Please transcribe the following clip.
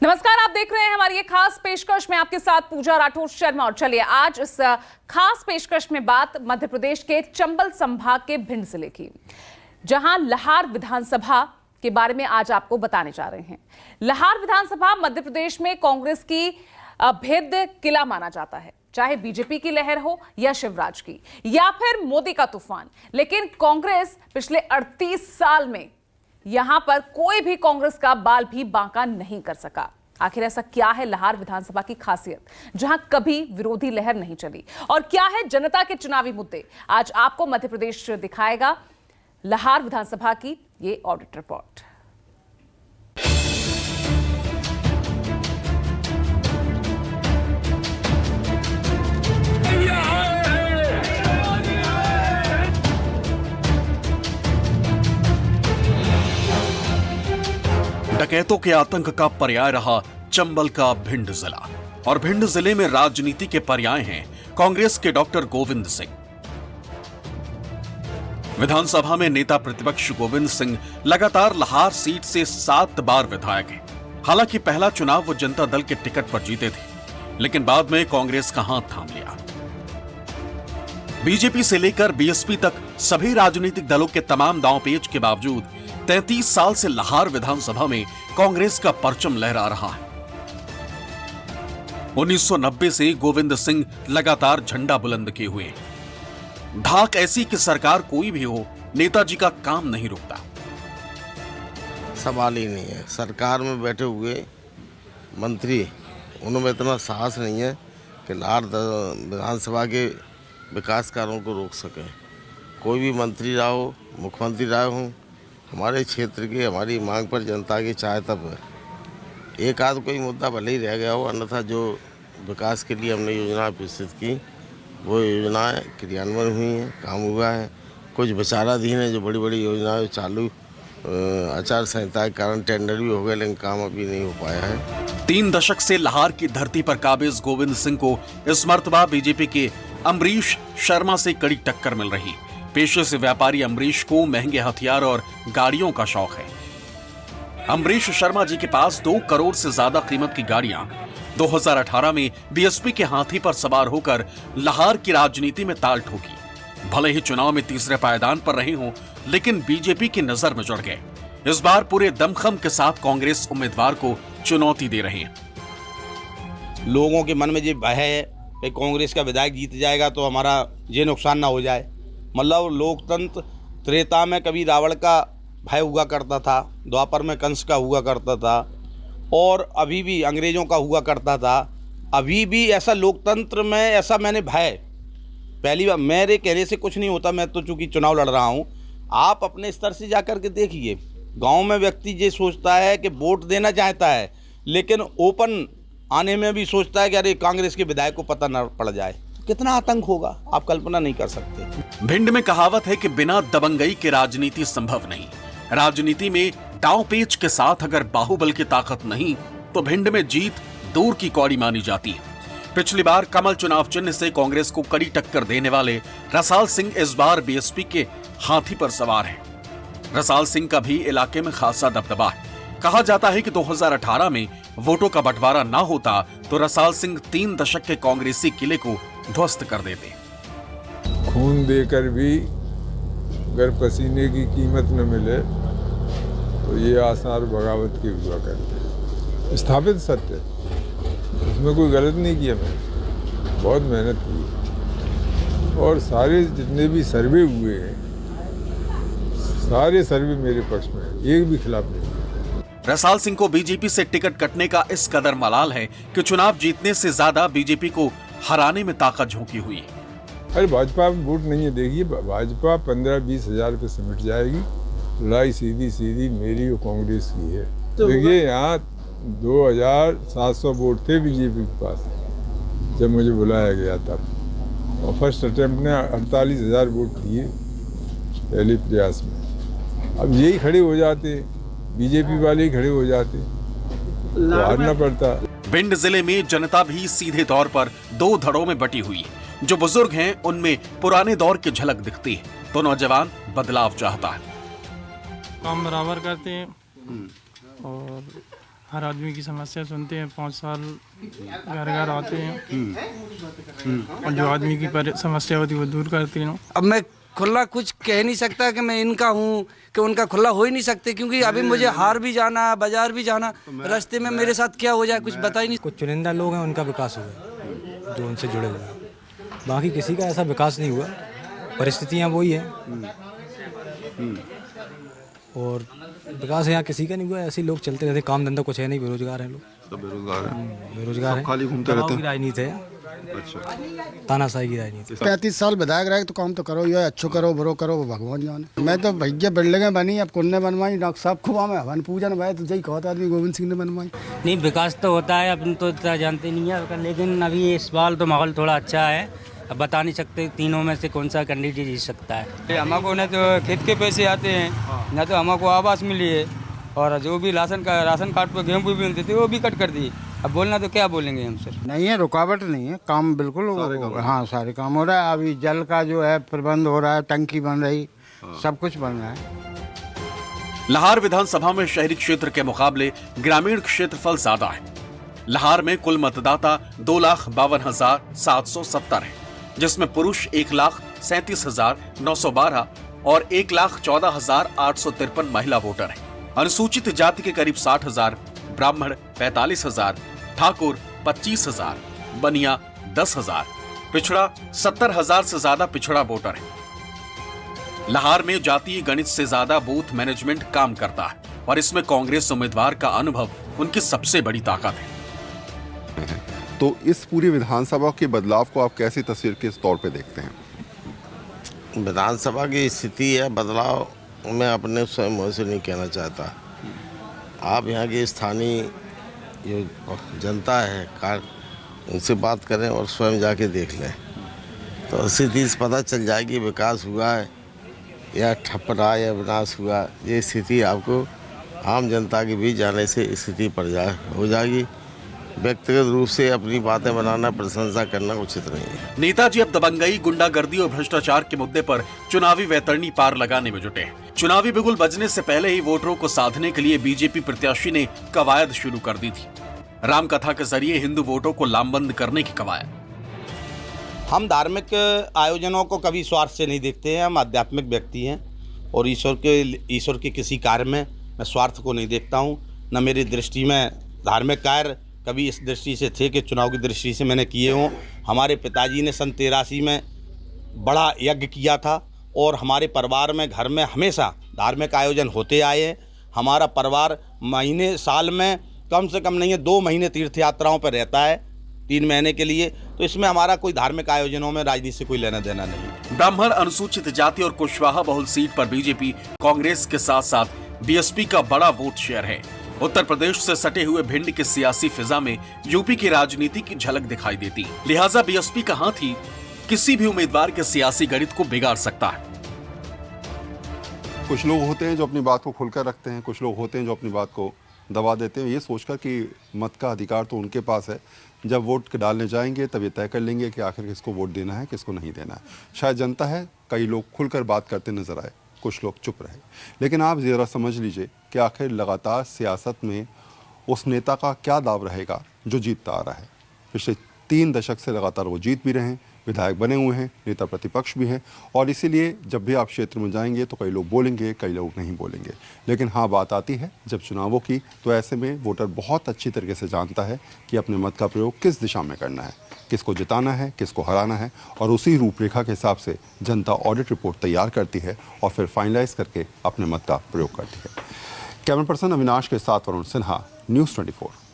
नमस्कार, आप देख रहे हैं हमारी ये खास पेशकश में आपके साथ पूजा राठौर शर्मा। और चलिए आज इस खास पेशकश में बात मध्य प्रदेश के चंबल संभाग के भिंड जिले की, जहां लहार विधानसभा के बारे में आज आपको बताने जा रहे हैं। लहार विधानसभा मध्य प्रदेश में कांग्रेस की भेद्य किला माना जाता है, चाहे बीजेपी की लहर हो या शिवराज की या फिर मोदी का तूफान। लेकिन कांग्रेस पिछले 38 साल में यहां पर कोई भी कांग्रेस का बाल भी बांका नहीं कर सका। आखिर ऐसा क्या है लहार विधानसभा की खासियत, जहां कभी विरोधी लहर नहीं चली, और क्या है जनता के चुनावी मुद्दे, आज आपको मध्य प्रदेश दिखाएगा लहार विधानसभा की ये ऑडिट रिपोर्ट। डकैतों के आतंक का पर्याय रहा चंबल का भिंड जिला, और भिंड जिले में राजनीति के पर्याय हैं कांग्रेस के डॉक्टर गोविंद सिंह। विधानसभा में नेता प्रतिपक्ष गोविंद सिंह लगातार लहार सीट से 7 बार विधायक हैं। हालांकि पहला चुनाव वो जनता दल के टिकट पर जीते थे, लेकिन बाद में कांग्रेस का हाथ थाम लिया। बीजेपी से लेकर बीएसपी तक सभी राजनीतिक दलों के तमाम दांवपेच के बावजूद 33 साल से लहार विधानसभा में कांग्रेस का परचम लहरा रहा है। 1990 से गोविंद सिंह लगातार झंडा बुलंद किए हुए हैं। धाक ऐसी कि सरकार कोई भी हो, नेताजी का काम नहीं रुकता। सवाल ही नहीं है। सरकार में बैठे हुए मंत्री, उनमें इतना साहस नहीं है कि लहार विधानसभा के विकास कार्यों को रोक सके। कोई भी मंत्री रहा हो, मुख्यमंत्री रहा हो, हमारे क्षेत्र की हमारी मांग पर जनता की चाहे तब है। एक आध कोई मुद्दा भले ही रह गया हो, अन्यथा जो विकास के लिए हमने योजना विकसित की वो योजनाएं क्रियान्वयन हुई हैं, काम हुआ है। कुछ विचाराधीन है जो बड़ी बड़ी योजनाएं चालू आचार संहिता के कारण टेंडर भी हो गए, लेकिन काम अभी नहीं हो पाया है। 3 दशक से लहार की धरती पर काबिज गोविंद सिंह को इस मर्तबा बीजेपी के अमरीश शर्मा से कड़ी टक्कर मिल रही। पेशे से व्यापारी अमरीश को महंगे हथियार और गाड़ियों का शौक है। अमरीश शर्मा जी के पास 2 करोड़ से ज्यादा कीमत की गाड़ियां 2018 में बीएसपी के हाथी पर सवार होकर लहार की राजनीति में ताल ठोकी। भले ही चुनाव में तीसरे पायदान पर रहे हों, लेकिन बीजेपी की नजर में जड़ गए। इस बार पूरे दमखम के साथ कांग्रेस उम्मीदवार को चुनौती दे रहे हैं। लोगों के मन में ये भय है कि कांग्रेस का विधायक जीत जाएगा तो हमारा ये नुकसान ना हो जाए। मतलब लोकतंत्र त्रेता में कभी रावण का भय हुआ करता था, द्वापर में कंस का हुआ करता था, और अभी भी अंग्रेजों का हुआ करता था। अभी भी ऐसा लोकतंत्र में ऐसा मैंने भय, पहली बार मेरे कहने से कुछ नहीं होता। मैं तो चूंकि चुनाव लड़ रहा हूँ, आप अपने स्तर से जाकर के देखिए। गांव में व्यक्ति ये सोचता है कि वोट देना चाहता है, लेकिन ओपन आने में भी सोचता है कि अरे कांग्रेस के विधायक को पता न पड़ जाए। कितना आतंक होगा आप कल्पना नहीं कर सकते। भिंड में कहावत है कि बिना दबंगई के राजनीति संभव नहीं। राजनीति में दांव पेच के साथ अगर बाहुबल की ताकत नहीं तो भिंड में जीत दूर की कौड़ी मानी जाती है। पिछली बार कमल चुनाव चिन्ह से कांग्रेस को कड़ी टक्कर देने वाले रसाल सिंह इस बार बीएसपी के हाथी पर सवार हैं। रसाल सिंह का भी इलाके में खासा दबदबा है। कहा जाता है कि 2018 में वोटों का बंटवारा ना होता तो रसाल सिंह 3 दशक के कांग्रेसी किले को ध्वस्त कर देते। खून देकर भी अगर पसीने की कीमत न मिले तो ये आसार बगावत की हुआ करते। स्थापित सत्य, इसमें कोई गलत नहीं किया मैंने, बहुत मेहनत की। और सारे जितने भी सर्वे हुए हैं, सारे सर्वे मेरे पक्ष में, एक भी खिलाफ नहीं। रसाल सिंह को बीजेपी से टिकट कटने का इस कदर मलाल है कि चुनाव जीतने से ज्यादा बीजेपी को हराने में ताकत झोंकी हुई है। अरे भाजपा में वोट नहीं है, देखिए भाजपा 15-20 हजार पे सिमट जाएगी। लड़ाई सीधी सीधी मेरी और कांग्रेस की है। देखिए यहाँ 2700 वोट थे बीजेपी के पास जब मुझे बुलाया गया तब, और फर्स्ट अटेम्प्ट ने 48,000 वोट दिए पहले प्रयास में। अब यही खड़े हो जाते, बीजेपी वाले ही खड़े हो जाते, तो हारना पड़ता। भिंड जिले में जनता भी सीधे तौर पर 2 धड़ों में बटी हुई है। जो बुजुर्ग हैं उनमें पुराने दौर की झलक दिखती है, तो नौजवान बदलाव चाहता है। काम बराबर करते हैं और हर आदमी की समस्या सुनते हैं, 5 साल घर घर आते हैं और जो आदमी की समस्या होती है वो दूर करते हैं। अब मैं खुला कुछ कह नहीं सकता कि मैं इनका हूँ कि उनका खुला हो ही नहीं सकते, क्योंकि अभी मुझे हार भी जाना, बाजार भी जाना, रास्ते में मेरे साथ क्या हो जाए कुछ बता ही नहीं। कुछ चुनिंदा लोग हैं उनका विकास हुआ जो उनसे जुड़े हुए हैं, बाकी किसी का ऐसा विकास नहीं हुआ। परिस्थितियाँ वही हैं और विकास यहाँ किसी का नहीं हुआ। ऐसे लोग चलते रहते, काम धंधा कुछ है नहीं, बेरोजगार हैं लोग। सब बेरोजगार हैं, बेरोजगार हैं, खाली घूमते रहते हैं। राजनीति है, अच्छा, तानाशाही की राजनीति। 35 साल विधायक रहे तो काम तो करो, ये अच्छो करो बुरो करो वो भगवान जाने। मैं तो भैया बिल्डिंगें बनी, अब कुन्ने बनवाई, डॉक्टर साहब खुबा में हवन पूजन भाई तो यही कहता आदमी गोविंद सिंह ने बनवाई। नहीं, विकास तो होता है, अपन तो इतना जानते नहीं है, लेकिन अभी इस बार तो माहौल थोड़ा अच्छा है। अब बता नहीं सकते तीनों में से कौन सा कैंडिडेट जीत सकता है। हमको न तो खेत के पैसे आते हैं, न तो हमको आवास मिली है, और जो भी राशन कार्ड पर गेहूँ भी मिलते थे वो भी कट कर दिए। अब बोलना तो क्या बोलेंगे हम सर। नहीं है, रुकावट नहीं है, काम बिल्कुल हाँ सारे काम हो रहा है। अभी जल का जो है प्रबंध हो रहा है, टंकी बन रही, सब कुछ बन रहा है। लाहौर विधानसभा में शहरी क्षेत्र के मुकाबले ग्रामीण क्षेत्रफल ज्यादा है। लाहौर में कुल मतदाता 2,52,770 है, जिसमें पुरुष 1,37,912 और 1,14,853 महिला वोटर हैं। अनुसूचित जाति के करीब 60,000, ब्राह्मण 45,000, ठाकुर 25,000, बनिया 10,000, पिछड़ा 70,000 से ज्यादा पिछड़ा वोटर है। लाहौर में जातीय गणित से ज्यादा बूथ मैनेजमेंट काम करता है और इसमें कांग्रेस उम्मीदवार का अनुभव उनकी सबसे बड़ी ताकत है। तो इस पूरी विधानसभा के बदलाव को आप कैसी तस्वीर के तौर पे देखते हैं? विधानसभा की स्थिति है, बदलाव मैं अपने स्वयं मुँह से नहीं कहना चाहता। आप यहाँ की स्थानीय जो जनता है उनसे बात करें और स्वयं जाके देख लें तो स्थिति पता चल जाएगी विकास हुआ है या ठप रहा या विनाश हुआ। ये स्थिति आपको आम जनता के बीच जाने से स्थिति पर हो जाएगी। व्यक्तिगत रूप से अपनी बातें बनाना, प्रशंसा करना उचित नहीं है। नेताजी अब दबंगई, गुंडागर्दी और भ्रष्टाचार के मुद्दे पर चुनावी वैतरणी पार लगाने में जुटे हैं। चुनावी बिगुल बजने से पहले ही वोटरों को साधने के लिए बीजेपी प्रत्याशी ने कवायद शुरू कर दी थी। रामकथा के जरिए हिंदू वोटों को लामबंद करने की कवायद। हम धार्मिक आयोजनों को कभी स्वार्थ से नहीं देखते हैं। हम आध्यात्मिक व्यक्ति हैं और ईश्वर के किसी कार्य में मैं स्वार्थ को नहीं देखता हूँ। न मेरी दृष्टि में धार्मिक कार्य कभी इस दृष्टि से थे कि चुनाव की दृष्टि से मैंने किए हों। हमारे पिताजी ने सन 83 में बड़ा यज्ञ किया था और हमारे परिवार में घर में हमेशा धार्मिक आयोजन होते आए हैं। हमारा परिवार महीने साल में कम से कम नहीं है 2 महीने तीर्थ यात्राओं पर रहता है 3 महीने के लिए। तो इसमें हमारा कोई धार्मिक आयोजनों में राजनीति से कोई लेना देना नहीं। ब्राह्मण, अनुसूचित जाति और कुशवाहा बहुल सीट पर बीजेपी कांग्रेस के साथ साथ बीएसपी का बड़ा वोट शेयर है। उत्तर प्रदेश से सटे हुए भिंड की सियासी फिजा में यूपी की राजनीति की झलक दिखाई देती, लिहाजा बीएसपी का हाथी किसी भी उम्मीदवार के सियासी गणित को बिगाड़ सकता है। कुछ लोग होते हैं जो अपनी बात को खुलकर रखते हैं, कुछ लोग होते हैं जो अपनी बात को दबा देते हैं, ये सोचकर कि मत का अधिकार तो उनके पास है। जब वोट डालने जाएंगे तब ये तय कर लेंगे कि आखिर किसको वोट देना है, किसको नहीं देना है। शायद जनता है, कई लोग खुलकर बात करते नजर आए, कुछ लोग चुप रहे। लेकिन आप ज़रा समझ लीजिए कि आखिर लगातार सियासत में उस नेता का क्या दाव रहेगा जो जीतता आ रहा है। पिछले 3 दशक से लगातार वो जीत भी रहे हैं, विधायक बने हुए हैं, नेता प्रतिपक्ष भी हैं, और इसीलिए जब भी आप क्षेत्र में जाएंगे तो कई लोग बोलेंगे, कई लोग नहीं बोलेंगे। लेकिन हाँ, बात आती है जब चुनावों की, तो ऐसे में वोटर बहुत अच्छी तरीके से जानता है कि अपने मत का प्रयोग किस दिशा में करना है, किसको जिताना है, किसको हराना है, और उसी रूपरेखा के हिसाब से जनता ऑडिट रिपोर्ट तैयार करती है और फिर फाइनलाइज करके अपने मत का प्रयोग करती है। कैमरा पर्सन अविनाश के साथ वरुण सिन्हा, न्यूज़ 24।